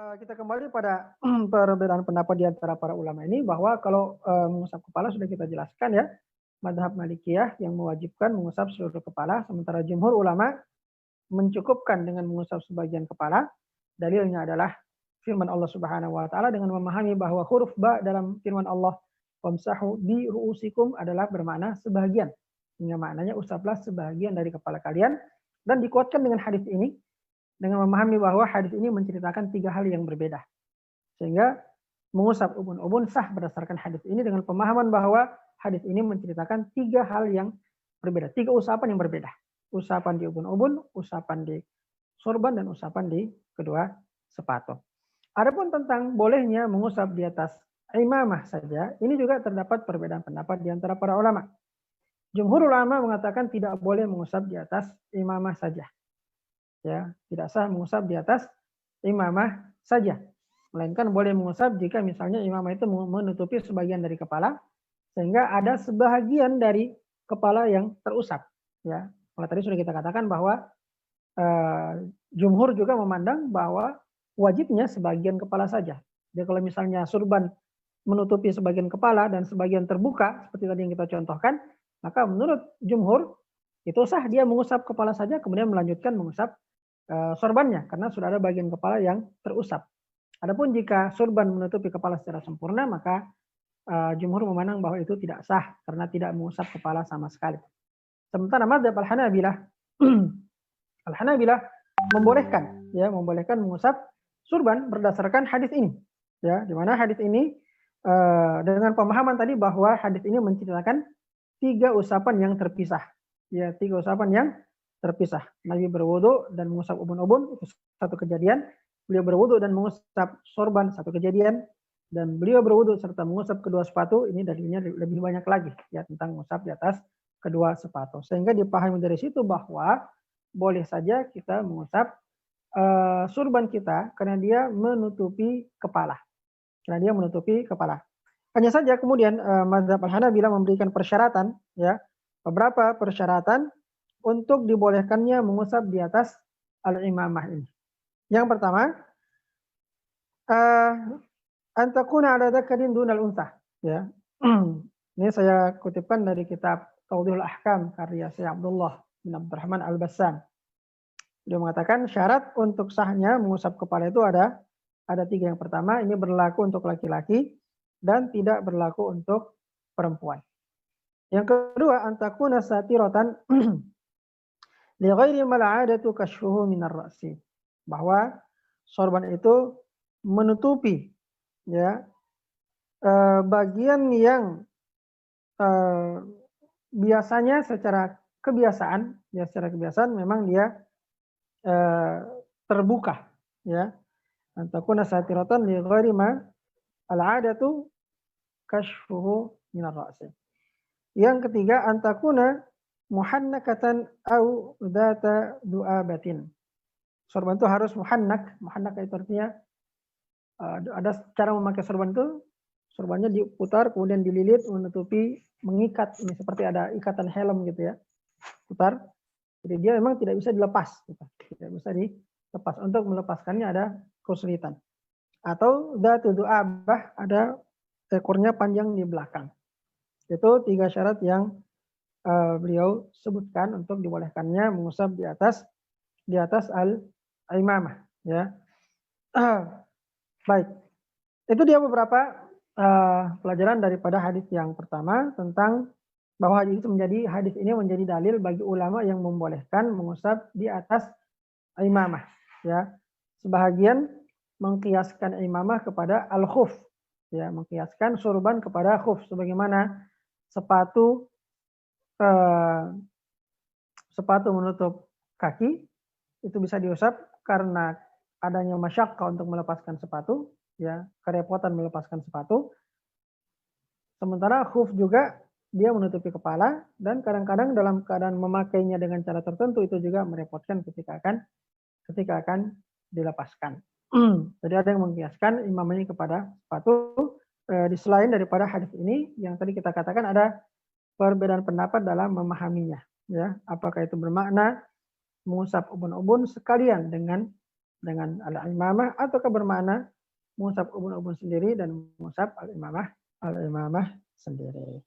Kita kembali pada perbedaan pendapat di antara para ulama ini bahwa kalau mengusap kepala sudah kita jelaskan ya, mazhab Malikiyah yang mewajibkan mengusap seluruh kepala, sementara jumhur ulama mencukupkan dengan mengusap sebagian kepala. Dalilnya adalah firman Allah Subhanahu wa taala dengan memahami bahwa huruf ba dalam firman Allah wamsahu bi ru'usikum adalah bermakna sebagian. Sehingga maknanya usaplah sebagian dari kepala kalian, dan dikuatkan dengan hadis ini dengan memahami bahwa hadis ini menceritakan 3 hal yang berbeda. Sehingga mengusap ubun-ubun sah berdasarkan hadis ini dengan pemahaman bahwa hadis ini menceritakan 3 hal yang berbeda, 3 usapan yang berbeda. Usapan di ubun-ubun, usapan di sorban, dan usapan di kedua sepatu. Adapun tentang bolehnya mengusap di atas imamah saja, ini juga terdapat perbedaan pendapat di antara para ulama. Jumhur ulama mengatakan tidak boleh mengusap di atas imamah saja. Ya, tidak sah mengusap di atas imamah saja. Melainkan boleh mengusap jika misalnya imamah itu menutupi sebagian dari kepala, sehingga ada sebagian dari kepala yang terusap. Ya, kalau tadi sudah kita katakan bahwa jumhur juga memandang bahwa wajibnya sebagian kepala saja. Jadi kalau misalnya surban menutupi sebagian kepala dan sebagian terbuka, seperti tadi yang kita contohkan, maka menurut jumhur itu sah dia mengusap kepala saja, kemudian melanjutkan mengusap sorbannya, karena sudah ada bagian kepala yang terusap. Adapun jika sorban menutupi kepala secara sempurna, maka jumhur memandang bahwa itu tidak sah karena tidak mengusap kepala sama sekali. Sementara mazhab Al-Hanabilah Al-Hanabilah membolehkan mengusap sorban berdasarkan hadis ini. Ya, di mana hadis ini dengan pemahaman tadi bahwa hadis ini menceritakan 3 usapan yang terpisah. Ya, 3 usapan yang terpisah. Nabi berwudu dan mengusap ubun-ubun, itu satu kejadian. Beliau berwudu dan mengusap sorban, satu kejadian. Dan beliau berwudu serta mengusap kedua sepatu, ini dalilnya lebih banyak lagi ya tentang mengusap di atas kedua sepatu. Sehingga dipahami dari situ bahwa boleh saja kita mengusap sorban kita karena dia menutupi kepala. Karena dia menutupi kepala. Hanya saja kemudian mazhab Al-Hanabilah memberikan persyaratan, ya, beberapa persyaratan untuk dibolehkannya mengusap di atas al-imamah ini. Yang pertama, antakuna ala dzakarin dunal unsa. Ya. Ini saya kutipkan dari kitab Tawdihul Ahkam karya Syekh Abdullah bin Abdurrahman Al-Bassam. Dia mengatakan syarat untuk sahnya mengusap kepala itu ada 3. Yang pertama, ini berlaku untuk laki-laki dan tidak berlaku untuk perempuan. Yang kedua, antakuna satiratan li ghairi mal 'adatu kashfuhu minar ra'si. Bahwa sorban itu menutupi ya bagian yang biasanya secara kebiasaan memang dia terbuka ya. Antakuna satiratan li ghairi ma al-'adatu kashfuhu minar ra'si. Yang ketiga, antakuna muhannakatan au dzata du'abatin. Sorban itu harus muhannak. Muhannak itu artinya ada cara memakai sorban itu, sorbannya diputar kemudian dililit menutupi, mengikat, ini seperti ada ikatan helm gitu ya. Putar. Jadi dia memang tidak bisa dilepas gitu. Tidak bisa dilepas. Untuk melepaskannya ada kesulitan. Atau dzatu du'abah, ada ekornya panjang di belakang. Itu 3 syarat yang beliau sebutkan untuk dibolehkannya mengusap di atas al-imamah ya. Baik. Itu dia beberapa pelajaran daripada hadis yang pertama tentang bahwa hadis ini menjadi dalil bagi ulama yang membolehkan mengusap di atas imamah ya. Sebahagian mengkiaskan imamah kepada al-khuf ya, mengkiaskan sorban kepada khuf, sebagaimana sepatu menutup kaki itu bisa diusap karena adanya masyakka untuk melepaskan sepatu, ya, kerepotan melepaskan sepatu. Sementara khuf juga dia menutupi kepala dan kadang-kadang dalam keadaan memakainya dengan cara tertentu itu juga merepotkan ketika akan dilepaskan. Jadi ada yang mengkiaskan imamahnya kepada sepatu. Di selain daripada hadis ini yang tadi kita katakan ada perbedaan pendapat dalam memahaminya, ya. Apakah itu bermakna mengusap ubun-ubun sekalian dengan dengan al-imamah ataukah bermakna mengusap ubun-ubun sendiri dan mengusap al-imamah sendiri.